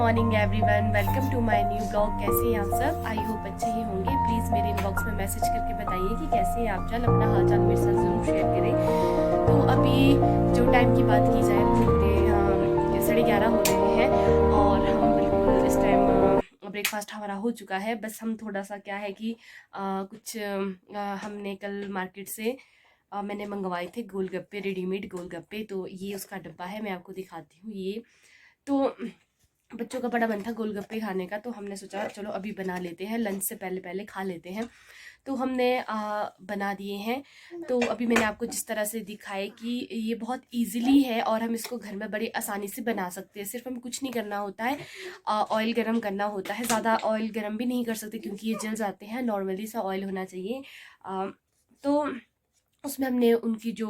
Morning everyone, welcome to my new blog. कैसे हैं आप सब? आई होप अच्छे ही होंगे। प्लीज़ मेरे इनबॉक्स में मैसेज करके बताइए कि कैसे हैं आप। चल अपना हालचाल मेरे साथ ज़रूर शेयर करें। तो अभी जो टाइम की बात की जाए पूरे 11:30 हो रहे हैं और हम बिल्कुल इस टाइम ब्रेकफास्ट हमारा हो चुका है। बस हम थोड़ा सा क्या है कि हमने कल मार्केट से मैंने मंगवाए थे गोलगप्पे, रेडीमेड गोलगप्पे। तो ये उसका डब्बा है, मैं आपको दिखाती हूँ। ये तो बच्चों का बड़ा मन था गोलगप्पे खाने का, तो हमने सोचा चलो अभी बना लेते हैं, लंच से पहले पहले खा लेते हैं। तो हमने बना दिए हैं। तो अभी मैंने आपको जिस तरह से दिखाए कि ये बहुत इजीली है और हम इसको घर में बड़ी आसानी से बना सकते हैं। सिर्फ हमें कुछ नहीं करना होता है, ऑयल गरम करना होता है। ज़्यादा ऑयल गरम भी नहीं कर सकते क्योंकि ये जल जाते हैं, नॉर्मली सा ऑयल होना चाहिए। तो उसमें हमने उनकी जो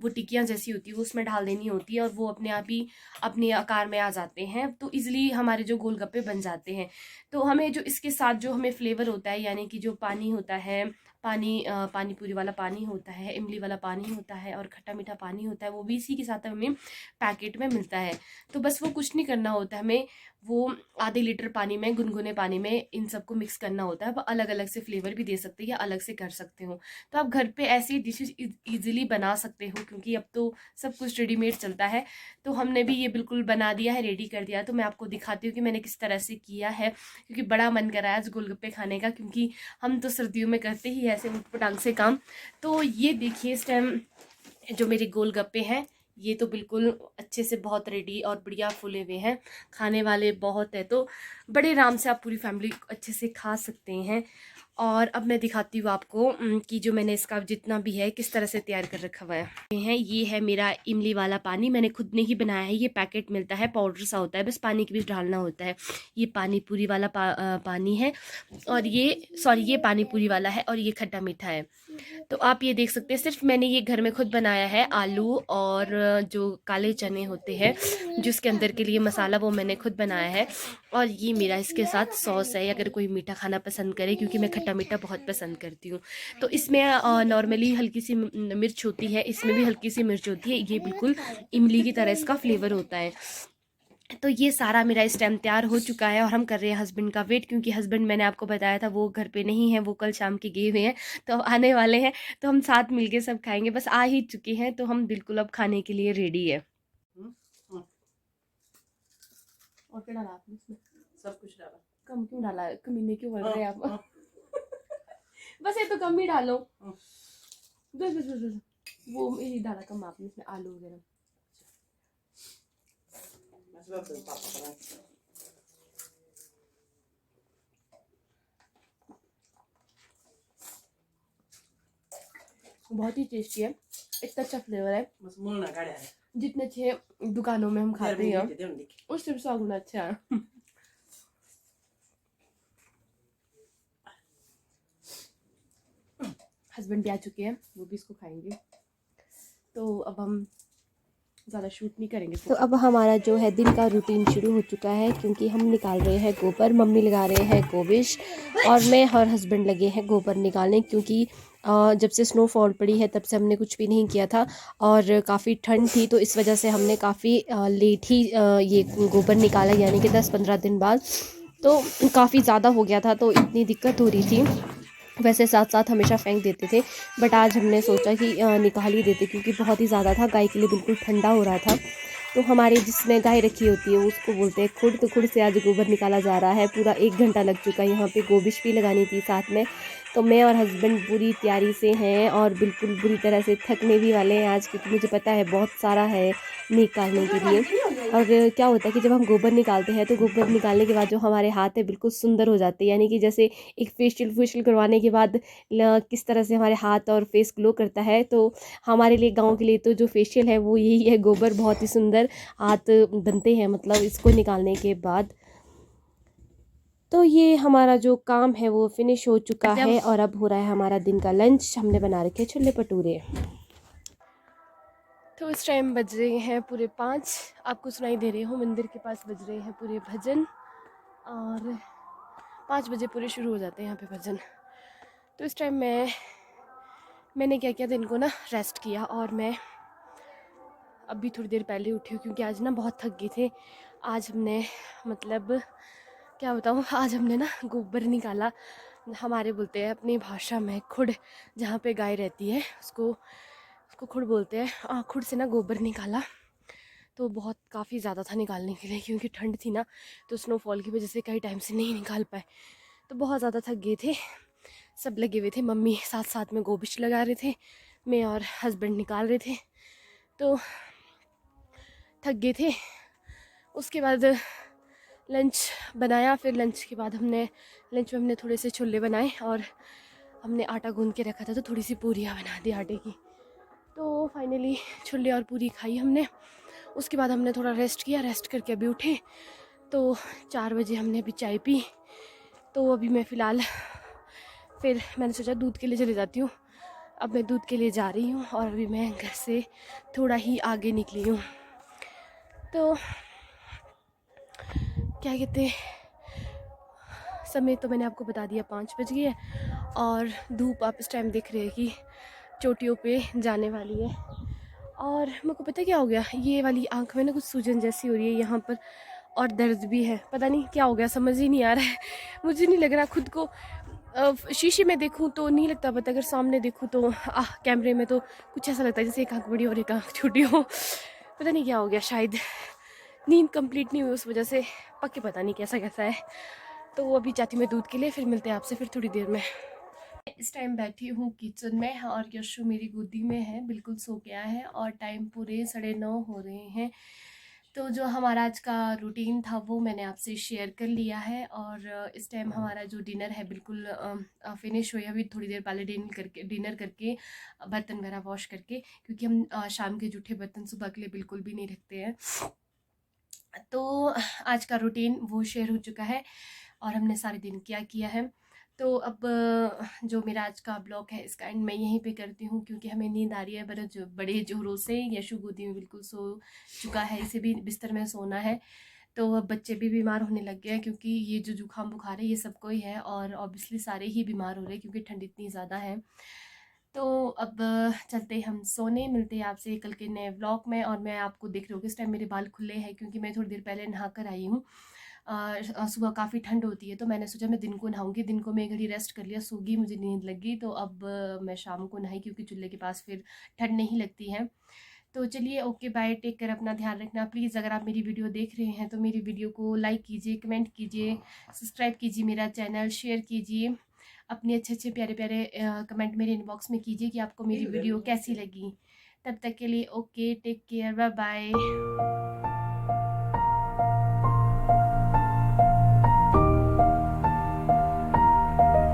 वो टिक्कियाँ जैसी होती है वो उसमें डाल देनी होती है और वो अपने आप ही अपने आकार में आ जाते हैं। तो इजीली हमारे जो गोलगप्पे बन जाते हैं। तो हमें जो इसके साथ जो हमें फ्लेवर होता है, यानी कि जो पानी होता है, पानी पूरी वाला पानी होता है, इमली वाला पानी होता है और खट्टा मीठा पानी होता है, वो भी इसी के साथ हमें पैकेट में मिलता है। तो बस वो कुछ नहीं करना होता है, हमें वो आधे लीटर पानी में, गुनगुने पानी में इन सबको मिक्स करना होता है। आप अलग अलग से फ्लेवर भी दे सकते हैं या अलग से कर सकते हो। तो आप घर पे ऐसी डिशेज इजीली बना सकते हो क्योंकि अब तो सब कुछ रेडीमेड चलता है। तो हमने भी ये बिल्कुल बना दिया है, रेडी कर दिया। तो मैं आपको दिखाती हूँ कि मैंने किस तरह से किया है, क्योंकि बड़ा मन कर रहा है आज गोलगप्पे खाने का, क्योंकि हम तो सर्दियों में करते ही ऐसे उटपटांग से काम। तो ये देखिए इस टाइम जो मेरे गोलगप्पे हैं, ये तो बिल्कुल अच्छे से बहुत रेडी और बढ़िया फूले हुए हैं। खाने वाले बहुत है, तो बड़े आराम से आप पूरी फैमिली अच्छे से खा सकते हैं। और अब मैं दिखाती हूँ आपको कि जो मैंने इसका जितना भी है किस तरह से तैयार कर रखा हुआ है। ये है मेरा इमली वाला पानी, मैंने खुद ने ही बनाया है। ये पैकेट मिलता है, पाउडर सा होता है, बस पानी के बीच डालना होता है। ये पानी पूरी वाला पानी है और ये पानी पूरी वाला है और ये खट्टा मीठा है। तो आप ये देख सकते हैं, सिर्फ मैंने ये घर में खुद बनाया है। आलू और जो काले चने होते हैं जिसके अंदर के लिए मसाला, वो मैंने खुद बनाया है। और ये मेरा इसके साथ सॉस है, अगर कोई मीठा खाना पसंद करे, क्योंकि मैं खट्टा मीठा बहुत पसंद करती हूँ। तो इसमें नॉर्मली हल्की सी मिर्च होती है, इसमें भी हल्की सी मिर्च होती है। ये बिल्कुल इमली की तरह इसका फ्लेवर होता है। तो ये सारा मेरा इस टाइम तैयार हो चुका है और हम कर रहे हैं हस्बैंड का वेट, क्योंकि हस्बैंड मैंने आपको बताया था वो घर पे नहीं है, वो कल शाम के गए हुए हैं। तो अब आने वाले हैं, तो हम साथ मिलके सब खाएंगे। बस आ ही चुके हैं, तो हम बिल्कुल अब खाने के लिए रेडी है। और क्या डाला आपने इसमें? सब कुछ डाला। कम क्यों डाला है? कमीने क्यों कर रहे हैं आप? बस ये तो कम ही डालो। बस बस बस बस। वो यही डाला कम आपने इसमें, आलू वगैरह। बहुत ही टेस्टी है, इतना अच्छा फ्लेवर है। जितने अच्छे दुकानों में हम खाते हैं उससे भी 100 गुना अच्छा है। हस्बैंड भी आ चुके हैं, वो भी इसको खाएंगे। तो अब हम ज़्यादा शूट नहीं करेंगे। तो अब हमारा जो है दिन का रूटीन शुरू हो चुका है, क्योंकि हम निकाल रहे हैं गोबर, मम्मी लगा रहे हैं गोबिश और मैं और हस्बैंड लगे हैं गोबर निकालने। क्योंकि जब से स्नोफॉल पड़ी है तब से हमने कुछ भी नहीं किया था और काफ़ी ठंड थी, तो इस वजह से हमने काफ़ी लेट ही ये गोबर निकाला, यानी कि 10-15 दिन बाद। तो काफ़ी ज़्यादा हो गया था, तो इतनी दिक्कत हो रही थी। वैसे साथ साथ हमेशा फेंक देते थे, बट आज हमने सोचा कि निकाल ही देते, क्योंकि बहुत ही ज़्यादा था, गाय के लिए बिल्कुल ठंडा हो रहा था। तो हमारे जिसमें गाय रखी होती है उसको बोलते हैं खुड, तो खुड से आज गोबर निकाला जा रहा है। पूरा 1 घंटा लग चुका है, यहाँ पे गोबिश भी लगानी थी साथ में। तो मैं और हस्बैंड पूरी तैयारी से हैं और बिल्कुल बुरी तरह से थकने भी वाले हैं आज, क्योंकि मुझे पता है बहुत सारा है निकालने के लिए। और क्या होता है कि जब हम गोबर निकालते हैं तो गोबर निकालने के बाद जो हमारे हाथ है बिल्कुल सुंदर हो जाते हैं, यानी कि जैसे एक फेशियल करवाने के बाद किस तरह से हमारे हाथ और फेस ग्लो करता है। तो हमारे लिए, गांव के लिए, तो जो फेशियल है वो यही है, गोबर। बहुत ही सुंदर हाथ बनते हैं मतलब इसको निकालने के बाद। तो ये हमारा जो काम है वो फिनिश हो चुका है और अब हो रहा है हमारा दिन का लंच। हमने बना रखे छोले भटूरे। तो इस टाइम बज रहे हैं पूरे 5। आपको सुनाई दे रही हूँ, मंदिर के पास बज रहे हैं पूरे भजन और 5 बजे पूरे शुरू हो जाते हैं यहाँ पे भजन। तो इस टाइम मैंने क्या किया, दिन को ना रेस्ट किया और मैं अभी थोड़ी देर पहले उठी हूँ, क्योंकि आज ना बहुत थक गए थे। आज हमने मतलब क्या बताऊँ, आज हमने ना गोबर निकाला। हमारे बोलते हैं अपनी भाषा में खुड, जहाँ पे गाय रहती है उसको उसको खुड बोलते हैं। खुड से ना गोबर निकाला, तो बहुत काफ़ी ज़्यादा था निकालने के लिए, क्योंकि ठंड थी ना, तो स्नोफॉल की वजह से कई टाइम से नहीं निकाल पाए, तो बहुत ज़्यादा थक गए थे। सब लगे हुए थे, मम्मी साथ साथ में गोबिश लगा रहे थे, मैं और हस्बैंड निकाल रहे थे, तो थक गए थे। उसके बाद लंच बनाया, फिर लंच के बाद लंच में हमने थोड़े से छोले बनाए, और हमने आटा गूंद के रखा था, तो थोड़ी सी पूरियाँ बना दी आटे की। तो फाइनली छोले और पूरी खाई हमने। उसके बाद हमने थोड़ा रेस्ट किया, रेस्ट करके अभी उठे, तो 4 बजे हमने अभी चाय पी। तो अभी मैं फ़िलहाल फिर मैंने सोचा दूध के लिए चली जाती हूँ। अब मैं दूध के लिए जा रही हूँ, और अभी मैं घर से थोड़ा ही आगे निकली हूँ। तो क्या कहते हैं, समय तो मैंने आपको बता दिया 5 बज गए, और धूप आप इस टाइम देख रहे हैं कि चोटियों पे जाने वाली है। और मेरे को पता क्या हो गया, ये वाली आंख में ना कुछ सूजन जैसी हो रही है यहाँ पर, और दर्द भी है, पता नहीं क्या हो गया, समझ ही नहीं आ रहा है। मुझे नहीं लग रहा खुद को, शीशे में देखूँ तो नहीं लगता पता, अगर सामने देखूँ तो कैमरे में तो कुछ ऐसा लगता है जैसे एक आंख बड़ी और एक आंख छोटी हो। पता नहीं क्या हो गया, शायद नींद कंप्लीट नहीं हुई उस वजह से, पक्के पता नहीं कैसा कैसा है। तो अभी जाती हूँ मैं दूध के लिए, फिर मिलते हैं आपसे फिर थोड़ी देर में। इस टाइम बैठी हूँ किचन में, और यशु मेरी गोदी में है, बिल्कुल सो गया है, और टाइम पूरे 9:30 हो रहे हैं। तो जो हमारा आज का रूटीन था वो मैंने आपसे शेयर कर लिया है, और इस टाइम हमारा जो डिनर है बिल्कुल फिनिश हुई, अभी थोड़ी देर पहले डिनर करके बर्तन वगैरह वॉश करके, क्योंकि हम शाम के जूठे बर्तन सुबह के लिए बिल्कुल भी नहीं रखते हैं। तो आज का रूटीन वो शेयर हो चुका है, और हमने सारे दिन क्या किया है। तो अब जो मेरा आज का ब्लॉग है इसका एंड मैं यहीं पे करती हूँ, क्योंकि हमें नींद आ रही है बड़े जोरों से। यशु गोदी में बिल्कुल सो चुका है, इसे भी बिस्तर में सोना है। तो अब बच्चे भी बीमार होने लग गए हैं, क्योंकि ये जो जुकाम बुखार है ये सबको ही है, और ऑब्वियसली सारे ही बीमार हो रहे हैं क्योंकि ठंड इतनी ज़्यादा है। तो अब चलते हैं हम सोने, मिलते हैं आपसे कल के नए व्लॉग में। और मैं आपको देख रही हूँ कि इस टाइम मेरे बाल खुले हैं, क्योंकि मैं थोड़ी देर पहले नहा कर आई हूँ। सुबह काफ़ी ठंड होती है, तो मैंने सोचा मैं दिन को नहाऊंगी, दिन को मैं एक घड़ी रेस्ट कर लिया, सो गई, मुझे नींद लग गई, तो अब मैं शाम को नहाई, क्योंकि चूल्हे के पास फिर ठंड नहीं लगती है। तो चलिए, ओके बाय, टेक केयर, अपना ध्यान रखना। प्लीज़ अगर आप मेरी वीडियो देख रहे हैं तो मेरी वीडियो को लाइक कीजिए, कमेंट कीजिए, सब्सक्राइब कीजिए मेरा चैनल, शेयर कीजिए, अपने अच्छे अच्छे प्यारे प्यारे कमेंट मेरे इनबॉक्स में कीजिए कि आपको मेरी वीडियो कैसी लगी। तब तक के लिए okay, take care, bye bye.